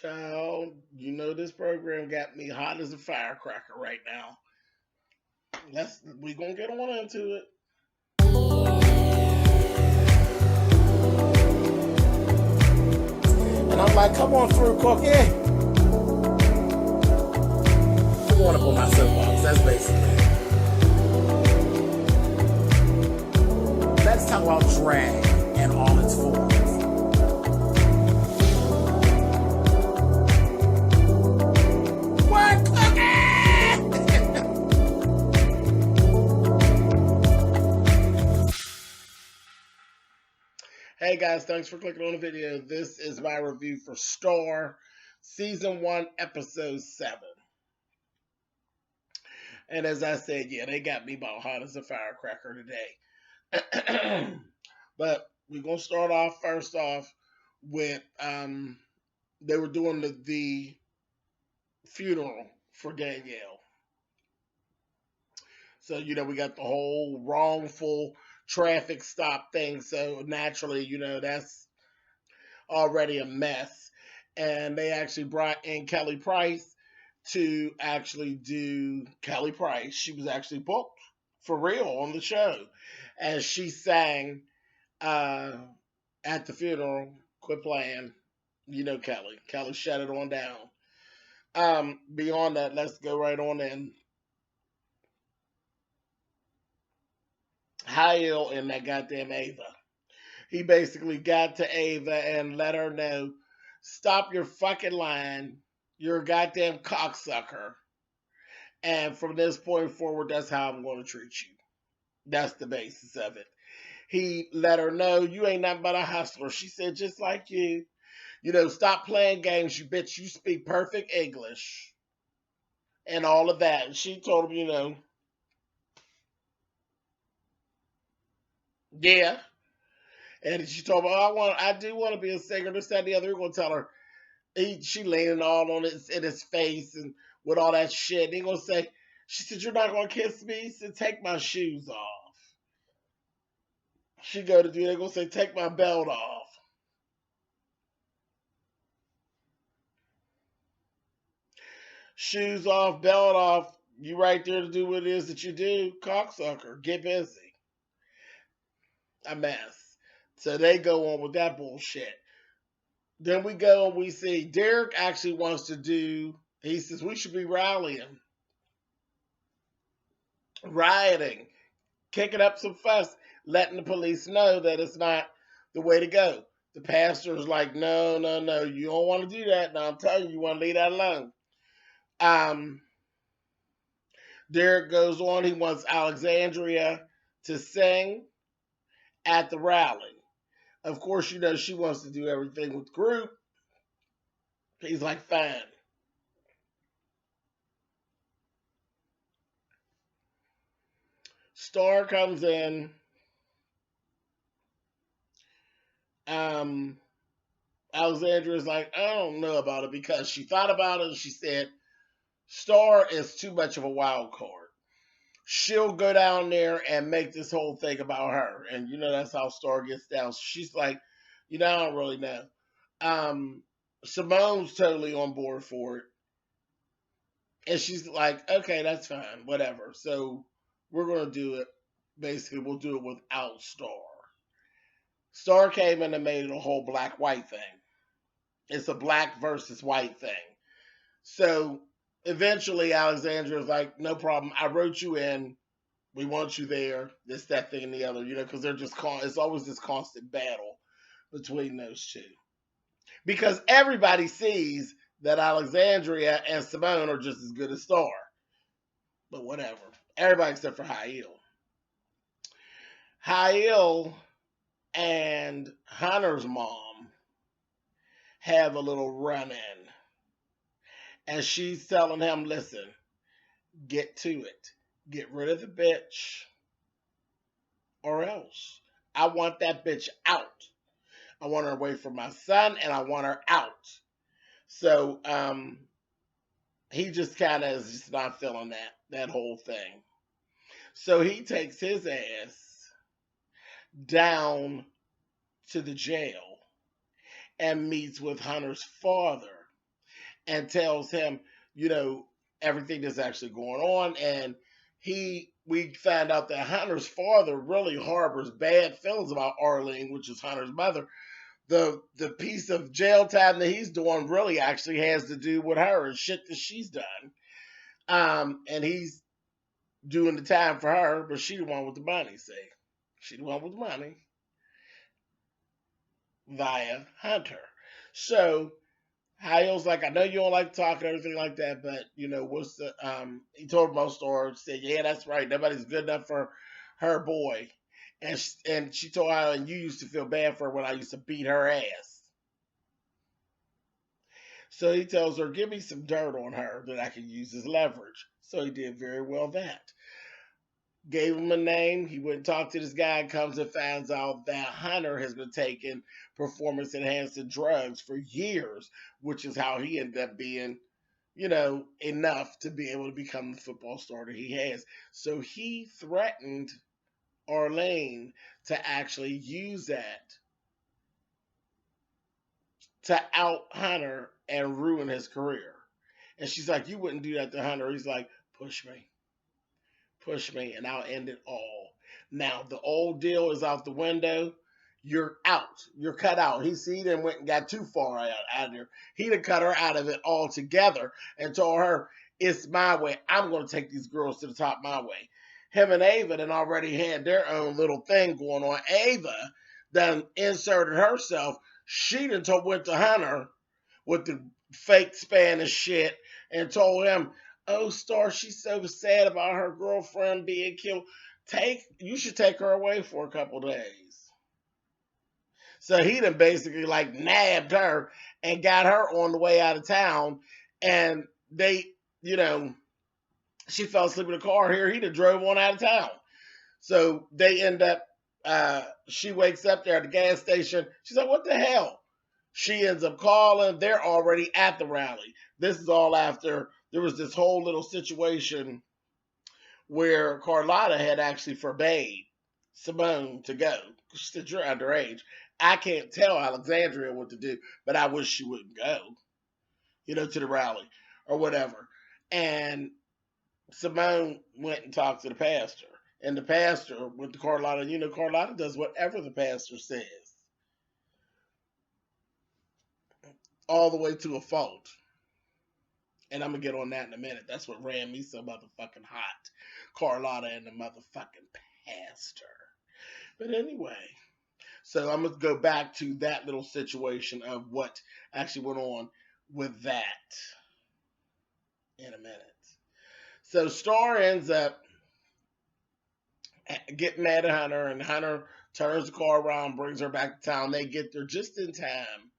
Child, you know this program got me hot as a firecracker right now. We gonna get on into it. And I'm like, come on through, Cookie. I want to put my soapbox. That's basically it. Let's talk about drag and all its forms. What, Hey guys, thanks for clicking on the video. This is my review for Star, Season 1, Episode 7. And as I said, yeah, they got me about hot as a firecracker today. But we're going to start off first off with they were doing the funeral for Danielle. So, we got the whole wrongful traffic stop thing. So naturally, that's already a mess. And they actually brought in Kelly Price to actually do Kelly Price. She was actually booked for real on the show. As she sang at the funeral, quit playing. Kelly. Kelly shut it on down. Beyond that, let's go right on in. Hyle and that goddamn Ava. He basically got to Ava and let her know, stop your fucking lying. You're a goddamn cocksucker. And from this point forward, that's how I'm going to treat you. That's the basis of it. He let her know, you ain't nothing but a hustler. She said, just like you. Stop playing games, you bitch. You speak perfect English. And all of that. And she told him, yeah. And she told me, I do want to be a singer. This, that, and the other. We're going to tell her. She leaning all on in his face and with all that shit. And he going to say, she said, you're not going to kiss me? He said, take my shoes off. She go to do, they're going to say, take my belt off. Shoes off, belt off. You right there to do what it is that you do. Cocksucker. Get busy. A mess. So they go on with that bullshit. Then we go and we see Derek actually wants to do, he says, we should be rioting, kicking up some fuss, letting the police know that it's not the way to go. The pastor is like, no, you don't want to do that. Now I'm telling you, you want to leave that alone. Derek goes on, he wants Alexandria to sing at the rally. Of course, she wants to do everything with the group. He's like, fine. Star comes in. Alexandria's like, I don't know about it, because she thought about it and she said, Star is too much of a wild card. She'll go down there and make this whole thing about her. And that's how Star gets down. So she's like, I don't really know. Simone's totally on board for it. And she's like, okay, that's fine, whatever. So we're going to do it. Basically, we'll do it without Star. Star came in and made it a whole black-white thing. It's a black versus white thing. So eventually, Alexandra's like, no problem. I wrote you in. We want you there. This, that, thing, and the other. Because they're just it's always this constant battle between those two. Because everybody sees that Alexandria and Simone are just as good as Star. But whatever. Everybody except for Hyle. Hyle and Hunter's mom have a little run-in. And she's telling him, listen, get to it. Get rid of the bitch. Or else. I want that bitch out. I want her away from my son, and I want her out. So, he just kind of is just not feeling that whole thing. So he takes his ass down to the jail and meets with Hunter's father and tells him, you know, everything that's actually going on. And we found out that Hunter's father really harbors bad feelings about Arlene, which is Hunter's mother. The piece of jail time that he's doing really actually has to do with her and shit that she's done. And he's doing the time for her, but she the one with the money, see. She the one with the money via Hunter. So Hale's like, I know you don't like to talk and everything like that, but you know, what's the he told him most story, said, yeah, that's right. Nobody's good enough for her boy. And she told Hale, and you used to feel bad for her when I used to beat her ass. So he tells her, give me some dirt on her that I can use as leverage. So he did very well that. Gave him a name. He went and talked to this guy and comes and finds out that Hunter has been taking performance enhancing drugs for years, which is how he ended up being, you know, enough to be able to become the football star that he has. So he threatened Arlene to actually use that to out Hunter and ruin his career. And she's like, you wouldn't do that to Hunter. He's like, push me, and I'll end it all. Now, the old deal is out the window. You're out. You're cut out. He done went and got too far out of there. He'd have cut her out of it altogether and told her, it's my way. I'm going to take these girls to the top my way. Him and Ava then already had their own little thing going on. Ava done inserted herself. She done went to Hunter with the fake Spanish shit and told him, oh, Star, she's so sad about her girlfriend being killed. You should take her away for a couple days. So he done basically like nabbed her and got her on the way out of town. And they, you know, she fell asleep in the car here. He done drove on out of town. So they end up, she wakes up there at the gas station. She's like, what the hell? She ends up calling. They're already at the rally. This is all after there was this whole little situation where Carlotta had actually forbade Simone to go. She's underage. I can't tell Alexandria what to do, but I wish she wouldn't go, you know, to the rally or whatever. And Simone went and talked to the pastor. And the pastor went to Carlotta. You know, Carlotta does whatever the pastor says, all the way to a fault. And I'm going to get on that in a minute. That's what ran me so motherfucking hot. Carlotta and the motherfucking pastor. But anyway, so I'm going to go back to that little situation of what actually went on with that in a minute. So Star ends up getting mad at Hunter, and Hunter turns the car around, brings her back to town. They get there just in time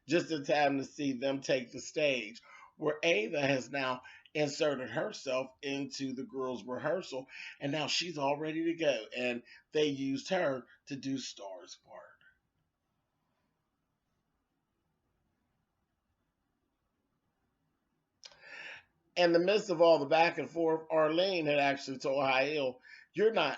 to see them take the stage, where Ava has now inserted herself into the girls' rehearsal, and now she's all ready to go, and they used her to do Star's part. In the midst of all the back and forth, Arlene had actually told Hael, you're not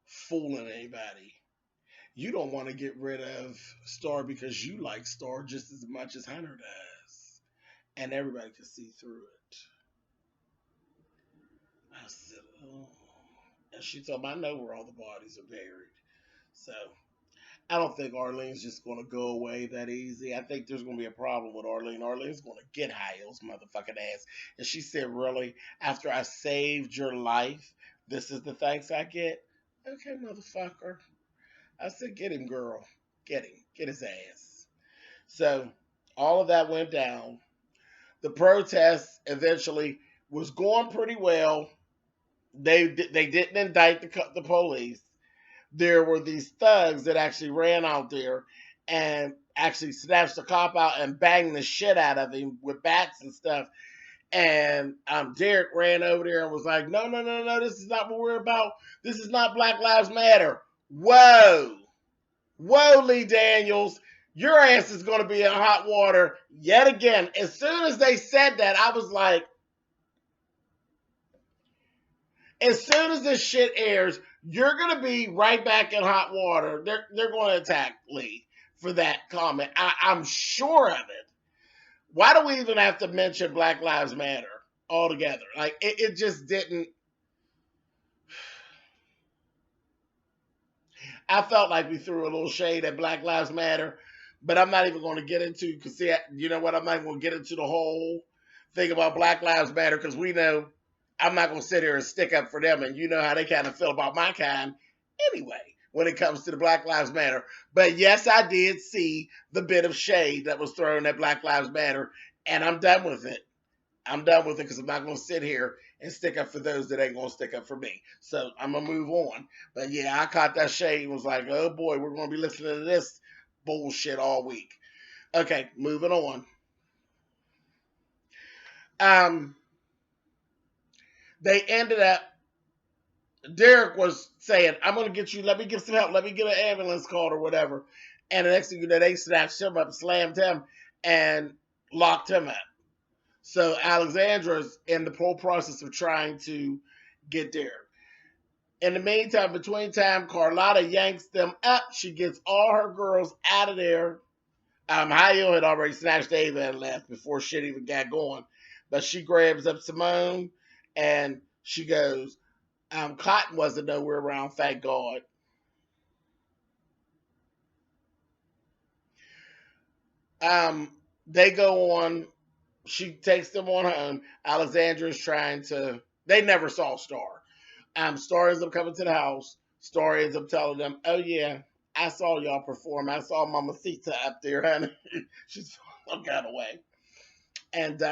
fooling anybody. You don't want to get rid of Star because you like Star just as much as Hunter does. And everybody could see through it. I said, oh. And she told me, I know where all the bodies are buried. So I don't think Arlene's just going to go away that easy. I think there's going to be a problem with Arlene. Arlene's going to get Hael's motherfucking ass. And she said, really, after I saved your life, this is the thanks I get? Okay, motherfucker. I said, get him, girl. Get him. Get his ass. So all of that went down. The protest eventually was going pretty well. They didn't indict the police. There were these thugs that actually ran out there and actually snatched the cop out and banged the shit out of him with bats and stuff. And Derek ran over there and was like, no, this is not what we're about. This is not Black Lives Matter. Whoa, Lee Daniels, your ass is going to be in hot water yet again. As soon as they said that, I was like, as soon as this shit airs, you're going to be right back in hot water. They're going to attack Lee for that comment. I'm sure of it. Why do we even have to mention Black Lives Matter altogether? Like, it just didn't. I felt like we threw a little shade at Black Lives Matter, but I'm not even going to get into, because see, you know what? I'm not going to get into the whole thing about Black Lives Matter, because we know I'm not going to sit here and stick up for them, and you know how they kind of feel about my kind anyway when it comes to the Black Lives Matter. But yes, I did see the bit of shade that was thrown at Black Lives Matter, and I'm done with it. I'm done with it because I'm not going to sit here and stick up for those that ain't going to stick up for me. So I'm going to move on. But yeah, I caught that shade and was like, oh boy, we're going to be listening to this bullshit all week. Okay, moving on. Um, they ended up, Derek was saying, I'm going to get you, let me get some help, let me get an ambulance called or whatever. And the next thing you know, they snatched him up, slammed him, and locked him up. So Alexandra's in the whole process of trying to get Derek. In the meantime, between time, Carlotta yanks them up. She gets all her girls out of there. Hayo had already snatched Ava and left before shit even got going. But she grabs up Simone and she goes, Cotton wasn't nowhere around, thank God. They go on, she takes them on home. Alexandra's trying to, they never saw Star. Star ends up coming to the house. Star ends up telling them, oh yeah, I saw y'all perform. I saw Mamacita up there, honey. She's some kind of way. And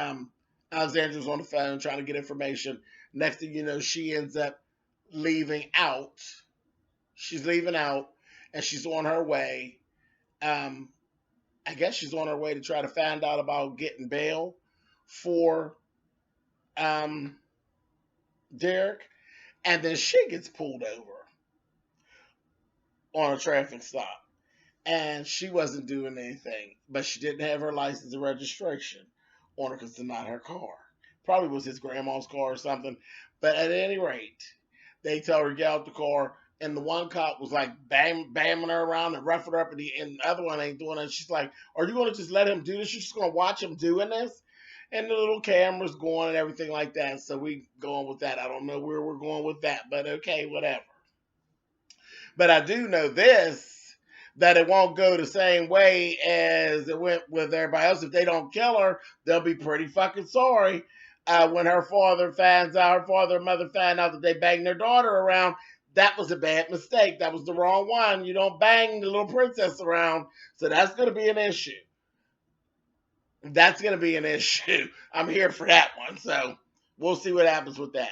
Alexandra's on the phone trying to get information. Next thing you know, she ends up leaving out. She's leaving out and she's on her way. Um, I guess she's on her way to try to find out about getting bail for um, Derek. And then she gets pulled over on a traffic stop. And she wasn't doing anything, but she didn't have her license and registration on her because it's not her car. Probably was his grandma's car or something. But at any rate, they tell her to get out the car, and the one cop was like bamming her around and roughing her up, and the other one ain't doing it. She's like, "Are you going to just let him do this? You're just going to watch him doing this?" And the little camera's going and everything like that. So we going with that. I don't know where we're going with that, but okay, whatever. But I do know this, that it won't go the same way as it went with everybody else. If they don't kill her, they'll be pretty fucking sorry. When her father finds out, her father and mother find out that they banged their daughter around, that was a bad mistake. That was the wrong one. You don't bang the little princess around. So that's going to be an issue. That's going to be an issue. I'm here for that one. So we'll see what happens with that.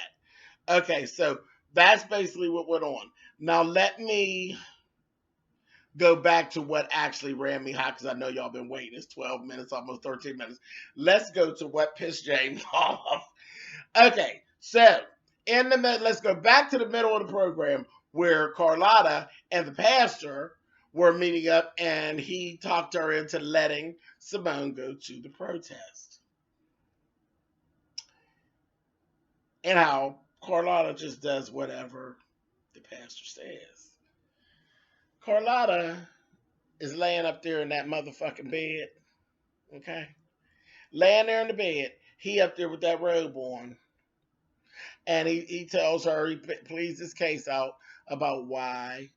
Okay, so that's basically what went on. Now let me go back to what actually ran me hot, because I know y'all been waiting. It's 12 minutes, almost 13 minutes. Let's go to what pissed James off. Okay, so in the let's go back to the middle of the program where Carlotta and the pastor were meeting up, and he talked her into letting Simone go to the protest. And how Carlotta just does whatever the pastor says. Carlotta is laying up there in that motherfucking bed. Okay? Laying there in the bed. He up there with that robe on. And he tells her, he pleads his case out about why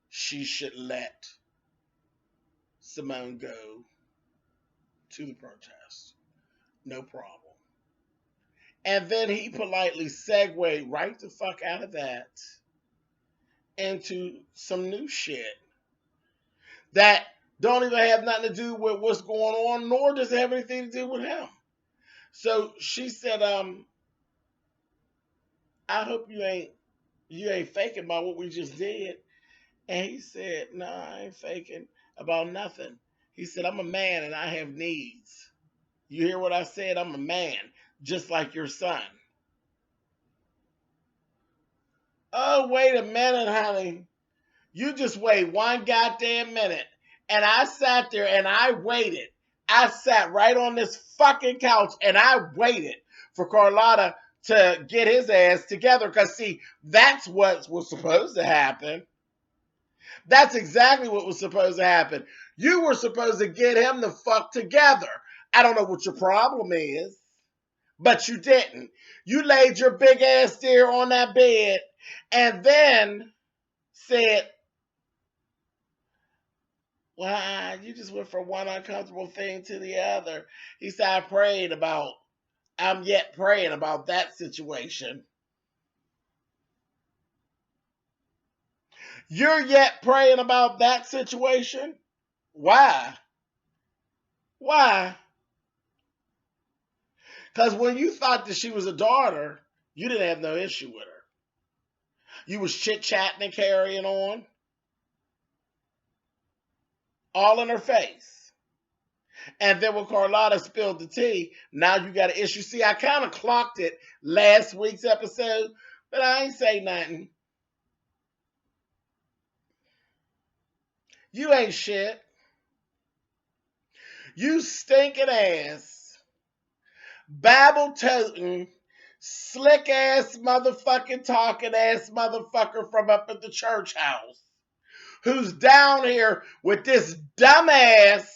she should let Simone go to the protest. No problem. And then he politely segued right the fuck out of that into some new shit that don't even have nothing to do with what's going on, nor does it have anything to do with him. So she said, I hope you ain't faking about what we just did. And he said, no, I ain't faking about nothing. He said, I'm a man and I have needs. You hear what I said? I'm a man, just like your son. Oh, wait a minute, honey. You just wait one goddamn minute. And I sat there and I waited. I sat right on this fucking couch and I waited for Carlotta to get his ass together. Because, see, that's what was supposed to happen. That's exactly what was supposed to happen. You were supposed to get him the fuck together. I don't know what your problem is, but you didn't. You laid your big ass there on that bed and then said, well, you just went from one uncomfortable thing to the other. He said, I'm yet praying about that situation. You're yet praying about that situation? Why? Why? Because when you thought that she was a daughter, you didn't have no issue with her. You was chit-chatting and carrying on, all in her face. And then when Carlotta spilled the tea, now you got an issue. See, I kind of clocked it last week's episode, but I ain't say nothing. You ain't shit. You stinking ass, babble toting, slick ass motherfucking talking ass motherfucker from up at the church house who's down here with this dumbass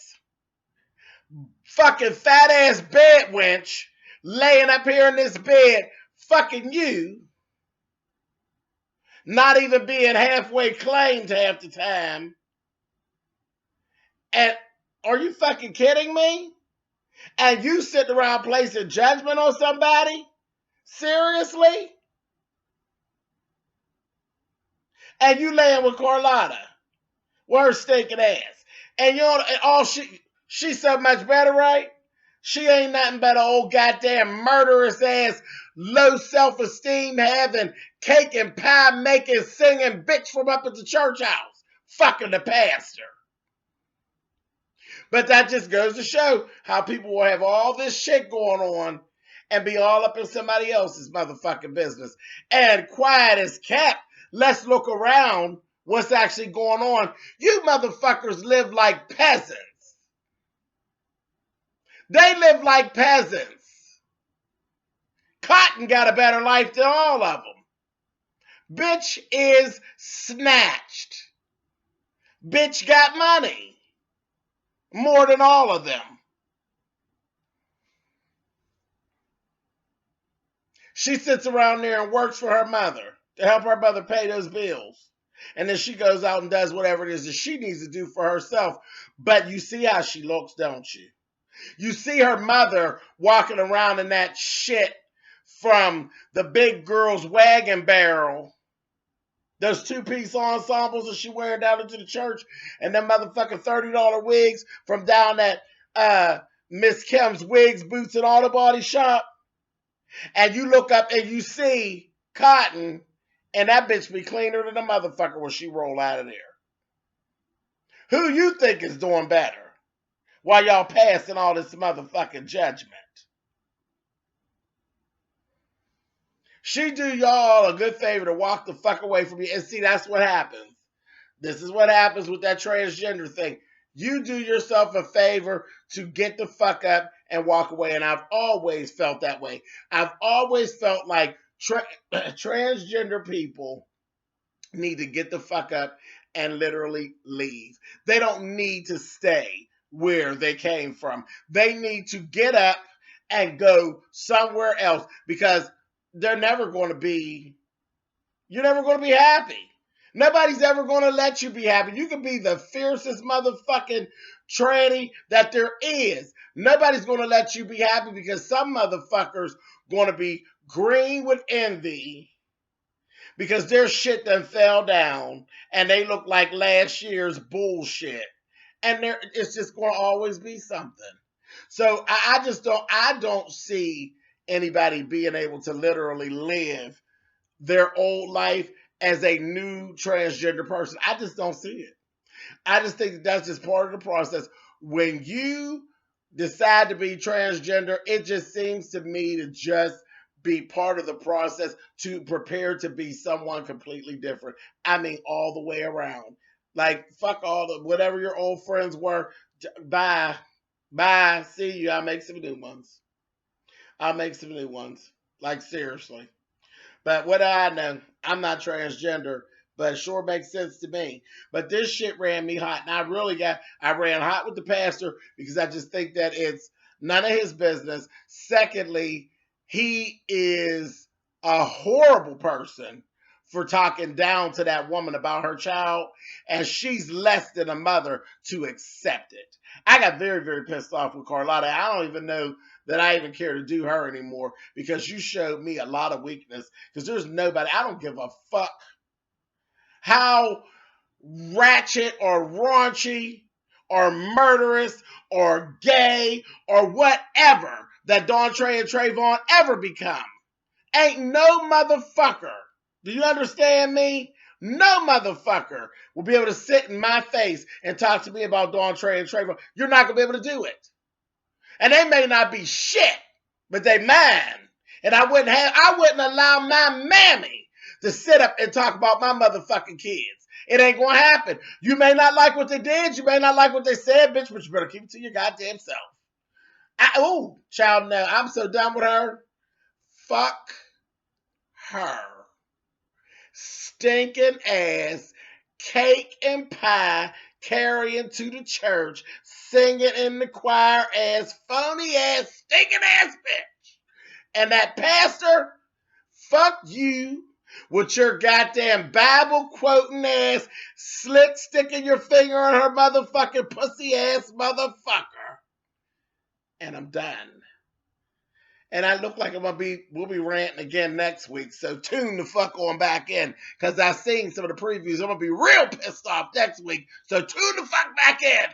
fucking fat ass bed wench laying up here in this bed fucking you, not even being halfway claimed half the time. And are you fucking kidding me? And you sitting around placing judgment on somebody? Seriously? And you laying with Carlotta, with her stinking ass. And you know, all she's so much better, right? She ain't nothing but an old goddamn murderous ass, low self-esteem having, cake and pie making, singing bitch from up at the church house, fucking the pastor. But that just goes to show how people will have all this shit going on and be all up in somebody else's motherfucking business. And quiet as kept, let's look around what's actually going on. You motherfuckers live like peasants. They live like peasants. Cotton got a better life than all of them. Bitch is snatched. Bitch got money. More than all of them. She sits around there and works for her mother to help her mother pay those bills. And then she goes out and does whatever it is that she needs to do for herself. But you see how she looks, don't you? You see her mother walking around in that shit from the big girl's wagon barrel. Those two-piece ensembles that she wearing down into the church. And them motherfucking $30 wigs from down at Miss Kim's Wigs, Boots, and Auto Body Shop. And you look up and you see Cotton, and that bitch be cleaner than a motherfucker when she roll out of there. Who you think is doing better while y'all passing all this motherfucking judgment? She do y'all a good favor to walk the fuck away from you. And see, that's what happens. This is what happens with that transgender thing. You do yourself a favor to get the fuck up and walk away. And I've always felt that way. I've always felt like transgender people need to get the fuck up and literally leave. They don't need to stay where they came from. They need to get up and go somewhere else because you're never going to be happy. Nobody's ever going to let you be happy. You can be the fiercest motherfucking tranny that there is. Nobody's going to let you be happy because some motherfuckers going to be green with envy because their shit done fell down and they look like last year's bullshit. And it's just going to always be something. So I don't see anybody being able to literally live their old life as a new transgender person. I just don't see it. I just think that's just part of the process. When you decide to be transgender, it just seems to me to just be part of the process to prepare to be someone completely different. I mean, all the way around. Like, fuck all the, whatever your old friends were. Bye. Bye. See you. I'll make some new ones. Like, seriously. But what do I know? I'm not transgender, but it sure makes sense to me. But this shit ran me hot. And I ran hot with the pastor because I just think that it's None of his business. Secondly, he is a horrible person for talking down to that woman about her child, and she's less than a mother to accept it. I got very, very pissed off with Carlotta. I don't even know that I even care to do her anymore because you showed me a lot of weakness because there's nobody, I don't give a fuck how ratchet or raunchy or murderous or gay or whatever that Dawn Trey and Trayvon ever become. Ain't no motherfucker, do you understand me? No motherfucker will be able to sit in my face and talk to me about Dawn Trey and Trayvon. You're not going to be able to do it. And they may not be shit, but they mine. And I wouldn't allow my mammy to sit up and talk about my motherfucking kids. It ain't gonna happen. You may not like what they did, you may not like what they said, bitch, but you better keep it to your goddamn self. Child, no, I'm so done with her. Fuck her. Stinking ass, cake and pie, carrying to the church, singing in the choir ass, phony ass, stinking ass bitch. And that pastor, fuck you with your goddamn Bible quoting ass, slick sticking your finger on her motherfucking pussy ass motherfucker. And I'm done. And I look like we'll be ranting again next week. So tune the fuck on back in. Because I've seen some of the previews. I'm going to be real pissed off next week. So tune the fuck back in.